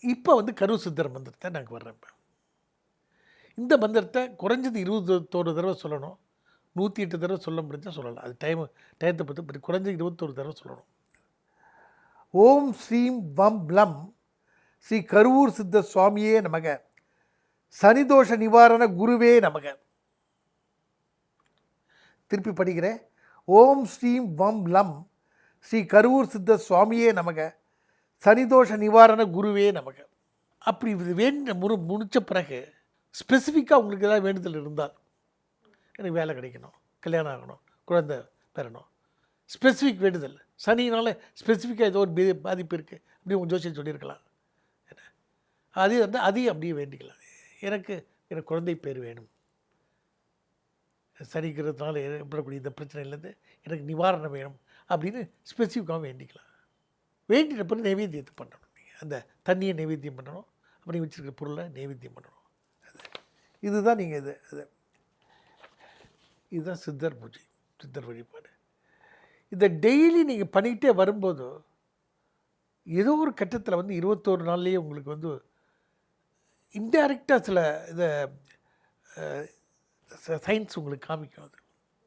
இப்போ வந்து கரூர் சித்தர் மந்திரத்தை நாங்கள் வர்றேன். இப்போ இந்த மந்திரத்தை குறைஞ்சது 21 தடவை சொல்லணும். 108 தடவை சொல்ல முடிஞ்சால் சொல்லலாம். அது டயத்தை பற்றி குறைஞ்சது 21 தடவை சொல்லணும். ஓம் ஸ்ரீம் வம் ப்ளம் ஸ்ரீ கருவூர் சித்த சுவாமியே நமக, சனிதோஷ நிவாரண குருவே நமக. திருப்பி படிக்கிறேன். ஓம் ஸ்ரீம் வம் லம் ஸ்ரீ கருவூர் சித்த சுவாமியே நமக, சனிதோஷ நிவாரண குருவே நமக. அப்படி இது முடித்த பிறகு ஸ்பெசிஃபிக்காக உங்களுக்கு ஏதாவது வேண்டுதல் இருந்தால், எனக்கு வேலை கிடைக்கணும், கல்யாணம் ஆகணும், குழந்தை பெறணும், ஸ்பெசிஃபிக் வேண்டுதல், சனினால் ஸ்பெசிஃபிக்காக ஏதோ ஒரு பாதிப்பு இருக்குது அப்படி உங்கள் ஜோசியம் சொல்லியிருக்கலாம். அது வந்து அதையும் அப்படியே வேண்டிக்கலாம். எனக்கு குழந்தை பேர் வேணும், சனிக்கிறதுனால ஏற்படக்கூடிய இந்த பிரச்சனையிலேருந்து எனக்கு நிவாரணம் வேணும் அப்படின்னு ஸ்பெசிஃபிக்காக வேண்டிக்கலாம். வேண்டின பிறகு நைவேத்தியத்தை பண்ணணும். நீங்கள் அந்த தண்ணியை நைவேத்தியம் பண்ணணும், அப்படி வச்சுருக்கிற பொருளை நைவேத்தியம் பண்ணணும். இதுதான் நீங்கள் இதுதான் சித்தர் பூஜை, சித்தர் வழிபாடு. இதை டெய்லி நீங்கள் பண்ணிக்கிட்டே வரும்போது ஏதோ ஒரு கட்டத்தில் வந்து 21 நாள்லேயே உங்களுக்கு வந்து இன்டைரக்டாக சில இதை சயின்ஸ் உங்களுக்கு காமிக்கும். அது